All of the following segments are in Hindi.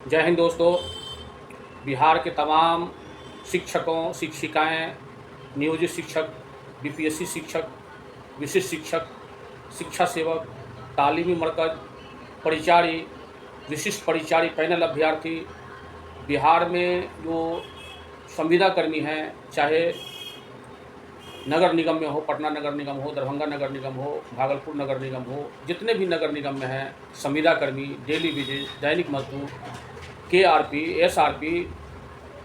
जय हिंद दोस्तों। बिहार के तमाम शिक्षकों, शिक्षिकाएं, नियोजित शिक्षक, बीपीएससी शिक्षक, विशिष्ट शिक्षक, शिक्षा सेवक, तालीमी मरकज़, परिचारी, विशिष्ट परिचारी पैनल अभ्यर्थी, बिहार में जो संविदा कर्मी हैं, चाहे नगर निगम में हो, पटना नगर निगम हो, दरभंगा नगर निगम हो, भागलपुर नगर निगम हो, जितने भी नगर निगम में हैं संविदा कर्मी, डेली वेजेज, दैनिक मजदूर, केआरपी, एसआरपी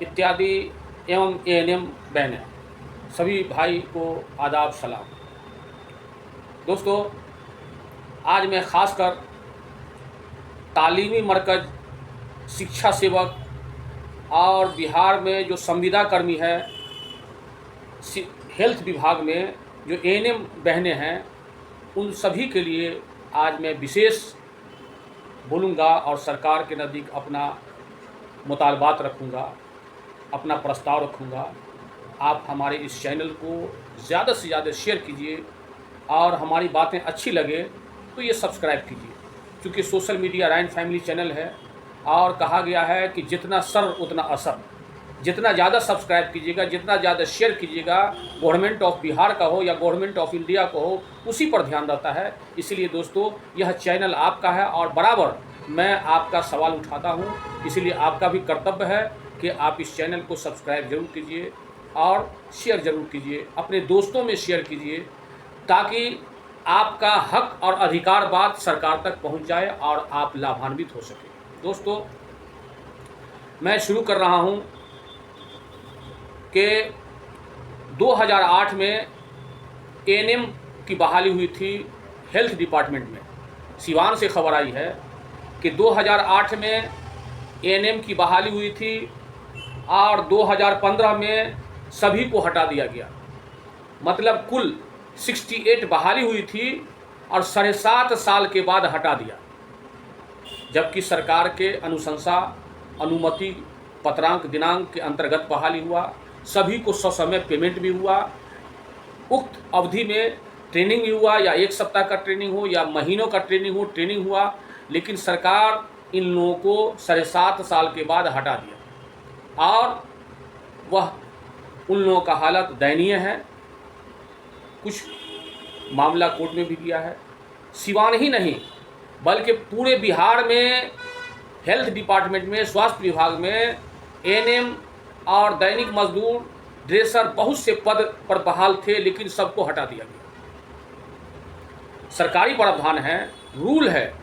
इत्यादि एवं एएनएम बहनें, सभी भाई को आदाब सलाम। दोस्तों, आज मैं ख़ासकर तालीमी मरकज़, शिक्षा सेवक और बिहार में जो संविदा कर्मी है, हेल्थ विभाग में जो एएनएम बहनें हैं, उन सभी के लिए आज मैं विशेष बोलूँगा और सरकार के नज़दीक अपना मुतालबात रखूँगा, अपना प्रस्ताव रखूँगा। आप हमारे इस चैनल को ज़्यादा से ज़्यादा शेयर कीजिए और हमारी बातें अच्छी लगे तो ये सब्सक्राइब कीजिए, क्योंकि सोशल मीडिया राइन फैमिली चैनल है और कहा गया है कि जितना सर उतना असर। जितना ज़्यादा सब्सक्राइब कीजिएगा, जितना ज़्यादा शेयर कीजिएगा, गवर्नमेंट ऑफ बिहार का हो या गवर्नमेंट ऑफ इंडिया को हो, उसी पर ध्यान रहता है। इसलिए दोस्तों, यह चैनल आपका है और बराबर मैं आपका सवाल उठाता हूँ। इसलिए आपका भी कर्तव्य है कि आप इस चैनल को सब्सक्राइब जरूर कीजिए और शेयर ज़रूर कीजिए, अपने दोस्तों में शेयर कीजिए, ताकि आपका हक और अधिकार बात सरकार तक पहुँच जाए और आप लाभान्वित हो सकें। दोस्तों, मैं शुरू कर रहा हूँ कि 2008 में एएनएम की बहाली हुई थी हेल्थ डिपार्टमेंट में। सिवान से खबर आई है कि 2008 में एएनएम की बहाली हुई थी और 2015 में सभी को हटा दिया गया। मतलब कुल 68 बहाली हुई थी और 7.5 साल के बाद हटा दिया, जबकि सरकार के अनुशंसा अनुमति पत्रांक दिनांक के अंतर्गत बहाली हुआ। सभी को ससमय पेमेंट भी हुआ। उक्त अवधि में ट्रेनिंग भी हुआ, या 1 सप्ताह का ट्रेनिंग हो या महीनों का ट्रेनिंग हुआ, लेकिन सरकार इन लोगों को 7.5 साल के बाद हटा दिया और वह उन लोगों का हालत दयनीय है। कुछ मामला कोर्ट में भी गया है। सिवान ही नहीं बल्कि पूरे बिहार में हेल्थ डिपार्टमेंट में, स्वास्थ्य विभाग में एएनएम और दैनिक मजदूर, ड्रेसर, बहुत से पद पर बहाल थे, लेकिन सबको हटा दिया गया। सरकारी प्रावधान है, रूल है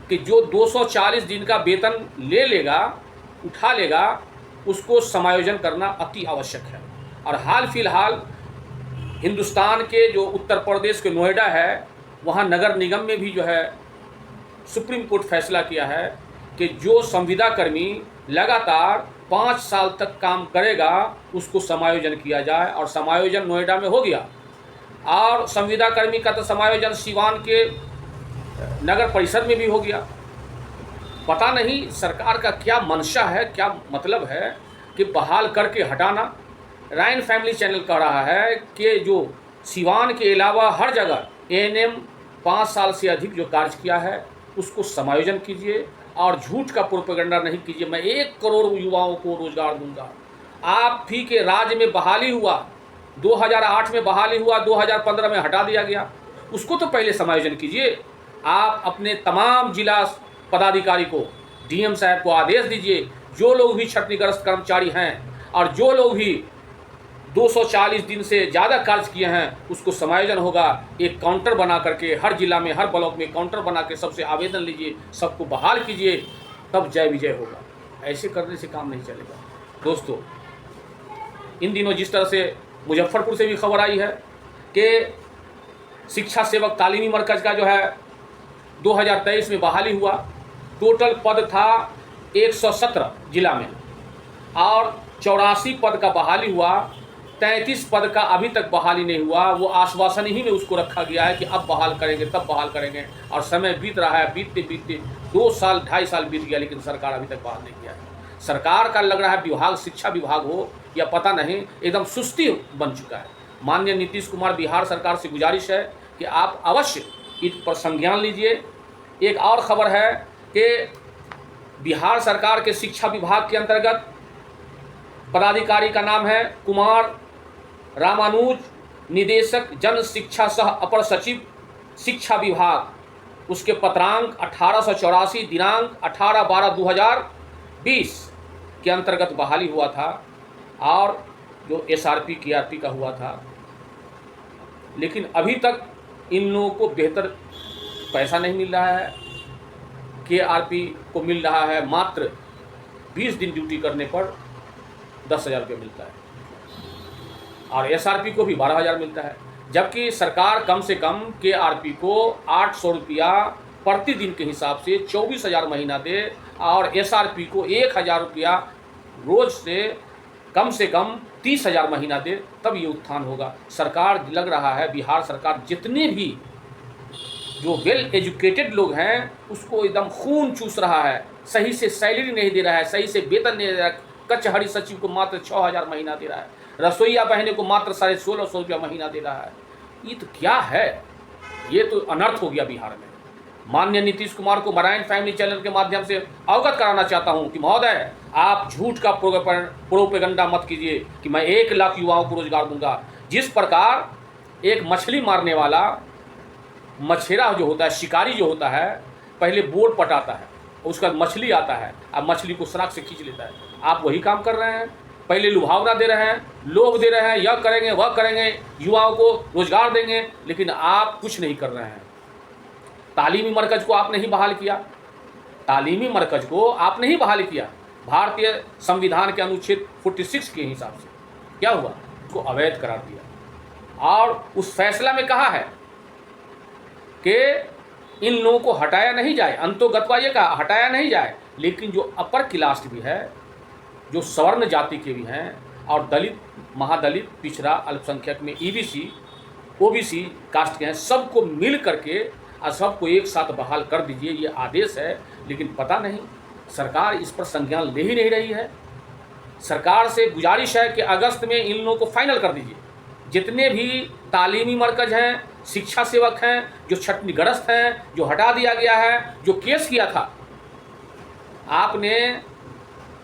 कि जो 240 दिन का वेतन ले लेगा, उठा लेगा, उसको समायोजन करना अति आवश्यक है। और हाल फिलहाल हिंदुस्तान के जो उत्तर प्रदेश के नोएडा है, वहाँ नगर निगम में भी जो है सुप्रीम कोर्ट फैसला किया है कि जो संविदा कर्मी लगातार 5 साल तक काम करेगा, उसको समायोजन किया जाए। और समायोजन नोएडा में हो गया और संविदा कर्मी का तो समायोजन सिवान के नगर परिषद में भी हो गया। पता नहीं सरकार का क्या मंशा है, क्या मतलब है कि बहाल करके हटाना। राइन फैमिली चैनल कह रहा है कि जो सिवान के अलावा हर जगह एएनएम 5 साल से अधिक जो कार्य किया है, उसको समायोजन कीजिए और झूठ का प्रोपेगेंडा नहीं कीजिए। मैं 1 करोड़ युवाओं को रोजगार दूंगा। आप ही के राज्य में बहाली हुआ, 2008 में बहाली हुआ, 2015 में हटा दिया गया, उसको तो पहले समायोजन कीजिए। आप अपने तमाम जिला पदाधिकारी को, डीएम साहब को आदेश दीजिए, जो लोग भी क्षतिग्रस्त कर्मचारी हैं और जो लोग भी 240 दिन से ज़्यादा कार्य किए हैं, उसको समायोजन होगा। एक काउंटर बना करके हर जिला में, हर ब्लॉक में काउंटर बना के सबसे आवेदन लीजिए, सबको बहाल कीजिए, तब जय विजय होगा। ऐसे करने से काम नहीं चलेगा। दोस्तों, इन दिनों जिस तरह से मुजफ्फरपुर से भी खबर आई है कि शिक्षा सेवक तालीमी मरकज़ का जो है 2023 में बहाली हुआ। टोटल पद था 117 जिला में और 84 पद का बहाली हुआ। 33 पद का अभी तक बहाली नहीं हुआ। वो आश्वासन ही में उसको रखा गया है कि अब बहाल करेंगे, तब बहाल करेंगे, और समय बीत रहा है। बीतते बीतते 2 साल 2.5 साल बीत गया, लेकिन सरकार अभी तक बहाल नहीं किया है। सरकार का लग रहा है विभाग शिक्षा विभाग हो या पता नहीं, एकदम सुस्ती बन चुका है। माननीय नीतीश कुमार बिहार सरकार से गुजारिश है कि आप अवश्य इस पर संज्ञान लीजिए। एक और खबर है कि बिहार सरकार के शिक्षा विभाग के अंतर्गत पदाधिकारी का नाम है कुमार रामानुज, निदेशक जन शिक्षा सह अपर सचिव शिक्षा विभाग। उसके पत्रांक 1884 दिनांक 18/12/2020 के अंतर्गत बहाली हुआ था और जो SRP KRP का हुआ था। लेकिन अभी तक इन लोगों को बेहतर पैसा नहीं मिल रहा है। KRP को मिल रहा है मात्र 20 दिन ड्यूटी करने पर 10,000 रुपये मिलता है और SRP को भी 12,000 मिलता है, जबकि सरकार कम से कम KRP को 800 रुपया प्रतिदिन के हिसाब से 24,000 महीना दे और SRP को 1,000 रुपया रोज से कम 30,000 महीना दे, तब ये उत्थान होगा। सरकार लग रहा है, बिहार सरकार जितने भी जो वेल एजुकेटेड लोग हैं उसको एकदम खून चूस रहा है। सही से सैलरी नहीं दे रहा है, सही से वेतन नहीं दे रहा है। कचहरी सचिव को मात्र 6,000 महीना दे रहा है, रसोईया बहने को मात्र 1650 रुपया महीना दे रहा है। ये तो क्या है? ये तो अनर्थ हो गया बिहार में। माननीय नीतीश कुमार को मराइन फैमिली चैनल के माध्यम से अवगत कराना चाहता हूं कि महोदय, आप झूठ का प्रोपेगेंडा मत कीजिए कि मैं 1 लाख युवाओं को रोजगार दूंगा। जिस प्रकार एक मछली मारने वाला मछेरा जो होता है, शिकारी जो होता है, पहले बोर्ड पटाता है, उसका मछली आता है, अब मछली को सराख से खींच लेता है। आप वही काम कर रहे हैं। पहले लुभावना दे रहे हैं, लोभ दे रहे हैं, यह करेंगे वह करेंगे, युवाओं को रोजगार देंगे, लेकिन आप कुछ नहीं कर रहे हैं। तालीमी मरकज को आपने ही बहाल किया, तालीमी मरकज को आपने ही बहाल किया। भारतीय संविधान के अनुच्छेद 46 के हिसाब से क्या हुआ? उसको अवैध करार दिया और उस फैसला में कहा है कि इन लोगों को हटाया नहीं जाए, अंतोगत्वा ये कहा हटाया नहीं जाए, लेकिन जो अपर क्लास भी है, जो सवर्ण जाति के भी हैं और दलित, महादलित, पिछड़ा, अल्पसंख्यक में EBC, OBC कास्ट के हैं, सबको मिल करके और सबको एक साथ बहाल कर दीजिए, ये आदेश है। लेकिन पता नहीं सरकार इस पर संज्ञान ले ही नहीं रही है। सरकार से गुजारिश है कि अगस्त में इन लोगों को फाइनल कर दीजिए। जितने भी तालीमी मरकज हैं, शिक्षा सेवक हैं, जो छटनीग्रस्त हैं, जो हटा दिया गया है, जो केस किया था,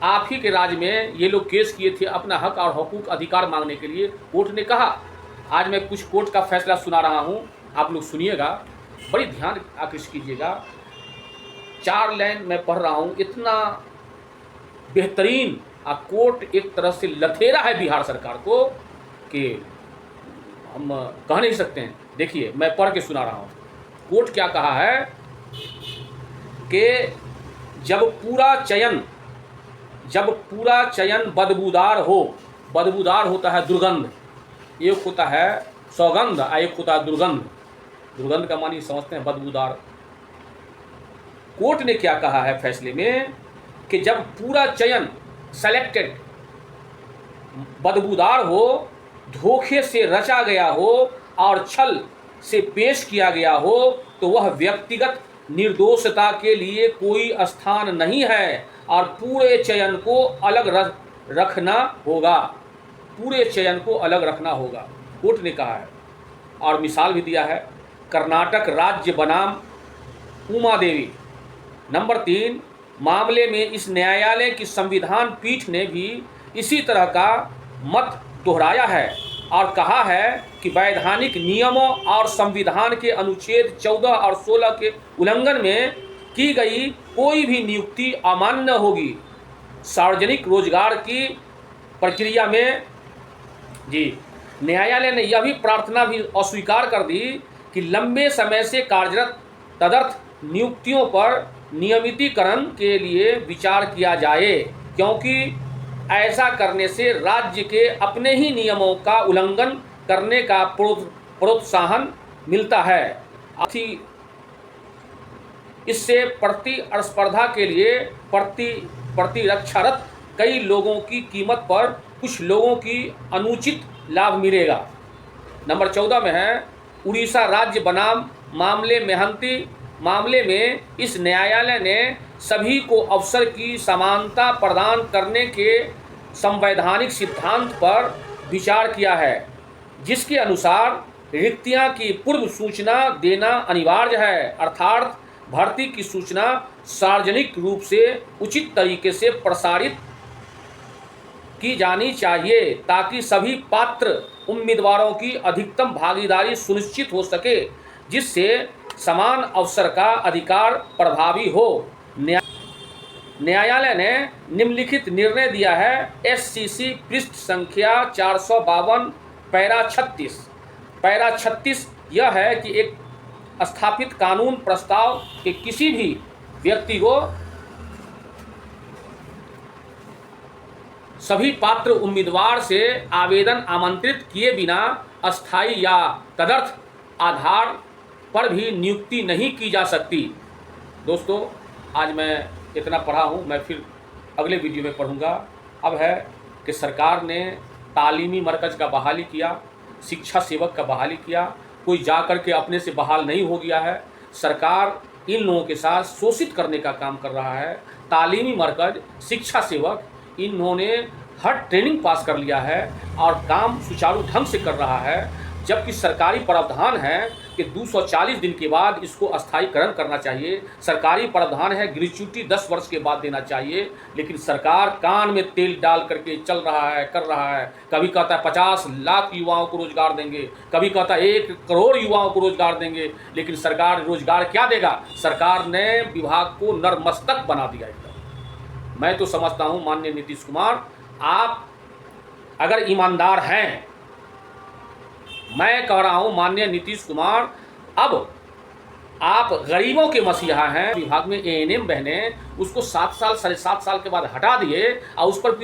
आप ही के राज में ये लोग केस किए थे अपना हक और हकूक अधिकार मांगने के लिए। कोर्ट ने कहा, आज मैं कुछ कोर्ट का फैसला सुना रहा हूँ, आप लोग सुनिएगा, बड़ी ध्यान आकृष्ट कीजिएगा। 4 लाइन मैं पढ़ रहा हूँ, इतना बेहतरीन कोर्ट एक तरह से लथेरा है बिहार सरकार को कि हम कह नहीं सकते हैं। देखिए, मैं पढ़ के सुना रहा हूँ। कोर्ट क्या कहा है कि जब पूरा चयन बदबूदार हो, बदबूदार होता है दुर्गंध, एक होता है सौगंध और एक होता है दुर्गंध। दुर्गंध का मानी समझते हैं, बदबूदार। कोर्ट ने क्या कहा है फैसले में कि जब पूरा चयन सेलेक्टेड बदबूदार हो, धोखे से रचा गया हो और छल से पेश किया गया हो, तो वह व्यक्तिगत निर्दोषता के लिए कोई स्थान नहीं है और पूरे चयन को अलग रखना होगा। पूरे चयन को अलग रखना होगा, कोर्ट ने कहा है। और मिसाल भी दिया है, कर्नाटक राज्य बनाम उमा देवी। नंबर 3 मामले में इस न्यायालय की संविधान पीठ ने भी इसी तरह का मत दोहराया है और कहा है कि वैधानिक नियमों और संविधान के अनुच्छेद 14 और 16 के उल्लंघन में की गई कोई भी नियुक्ति अमान्य होगी। सार्वजनिक रोजगार की प्रक्रिया में न्यायालय ने यह भी प्रार्थना भी अस्वीकार कर दी कि लंबे समय से कार्यरत तदर्थ नियुक्तियों पर नियमितीकरण के लिए विचार किया जाए, क्योंकि ऐसा करने से राज्य के अपने ही नियमों का उल्लंघन करने का प्रोत्साहन मिलता है। इससे प्रतिस्पर्धा के लिए प्रतिरक्षारत कई लोगों की कीमत पर कुछ लोगों की अनुचित लाभ मिलेगा। नंबर 14 में है, उड़ीसा राज्य बनाम मामले में इस न्यायालय ने सभी को अवसर की समानता प्रदान करने के संवैधानिक सिद्धांत पर विचार किया है, जिसके अनुसार रिक्तियां की पूर्व सूचना देना अनिवार्य है। अर्थात भर्ती की सूचना सार्वजनिक रूप से उचित तरीके से प्रसारित की जानी चाहिए ताकि सभी पात्र उम्मीदवारों की अधिकतम भागीदारी सुनिश्चित हो सके, जिससे समान अवसर का अधिकार प्रभावी हो। न्यायालय ने निम्नलिखित निर्णय दिया है। एससीसी पृष्ठ संख्या 452 पैरा 36। पैरा 36 यह है कि एक स्थापित कानून प्रस्ताव के किसी भी व्यक्ति को सभी पात्र उम्मीदवार से आवेदन आमंत्रित किए बिना अस्थायी या तदर्थ आधार पर भी नियुक्ति नहीं की जा सकती। दोस्तों, आज मैं इतना पढ़ा हूँ, मैं फिर अगले वीडियो में पढ़ूँगा। अब है कि सरकार ने तालीमी मरकज़ का बहाली किया, शिक्षा सेवक का बहाली किया, कोई जा कर के अपने से बहाल नहीं हो गया है। सरकार इन लोगों के साथ शोषित करने का काम कर रहा है। तालीमी मरकज़, शिक्षा सेवक, इन्होंने हर ट्रेनिंग पास कर लिया है और काम सुचारू ढंग से कर रहा है, जबकि सरकारी प्रावधान है कि 240 दिन के बाद इसको अस्थायीकरण करना चाहिए। सरकारी प्रावधान है ग्रेच्युटी 10 वर्ष के बाद देना चाहिए, लेकिन सरकार कान में तेल डाल करके चल रहा है, कर रहा है। कभी कहता है 50 लाख युवाओं को रोजगार देंगे, कभी कहता है 1 करोड़ युवाओं को रोजगार देंगे, लेकिन सरकार रोजगार क्या देगा? सरकार ने विभाग को नरमस्तक बना दिया एकदम। मैं तो समझता हूँ माननीय नीतीश कुमार, आप अगर ईमानदार हैं, मैं कह रहा हूं माननीय नीतीश कुमार, अब आप गरीबों के मसीहा हैं। विभाग में एएनएम बहने उसको 7 साल 7.5 साल के बाद हटा दिए और उस पर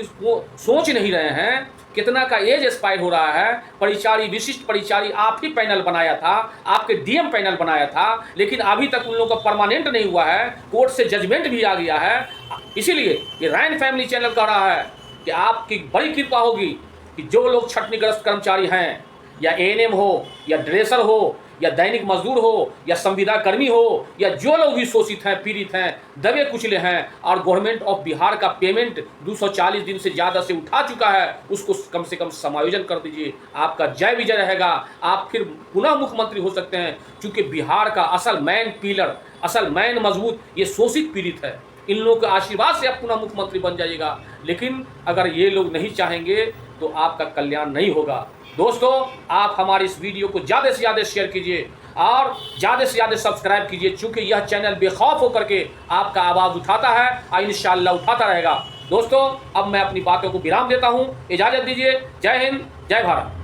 सोच नहीं रहे हैं। कितना का एज एक्सपायर हो रहा है। परिचारी, विशिष्ट परिचारी आप ही पैनल बनाया था, आपके डीएम पैनल बनाया था, लेकिन अभी तक उन लोगों का परमानेंट नहीं हुआ है। कोर्ट से जजमेंट भी आ गया है। इसीलिए ये रायन फैमिली चैनल कह रहा है कि आपकी बड़ी कृपा होगी कि जो लोग छटनीग्रस्त कर्मचारी हैं, या एएनएम हो, या ड्रेसर हो, या दैनिक मजदूर हो, या संविदा कर्मी हो, या जो लोग भी शोषित हैं, पीड़ित हैं, दबे कुचले हैं और गवर्नमेंट ऑफ बिहार का पेमेंट 240 दिन से ज़्यादा से उठा चुका है, उसको कम से कम समायोजन कर दीजिए। आपका जय विजय रहेगा। आप फिर पुनः मुख्यमंत्री हो सकते हैं, क्योंकि बिहार का असल मैन पिलर, असल मैन मजबूत ये शोषित पीड़ित है। इन लोगों के आशीर्वाद से आप पुनः मुख्यमंत्री बन जाइएगा। लेकिन अगर ये लोग नहीं चाहेंगे तो आपका कल्याण नहीं होगा। दोस्तों, आप हमारी इस वीडियो को ज़्यादा से ज़्यादा शेयर कीजिए और ज़्यादा से ज़्यादा सब्सक्राइब कीजिए, क्योंकि यह चैनल बेखौफ होकर के आपका आवाज़ उठाता है और इंशाअल्लाह उठाता रहेगा। दोस्तों, अब मैं अपनी बातों को विराम देता हूँ। इजाज़त दीजिए। जय हिंद, जय भारत।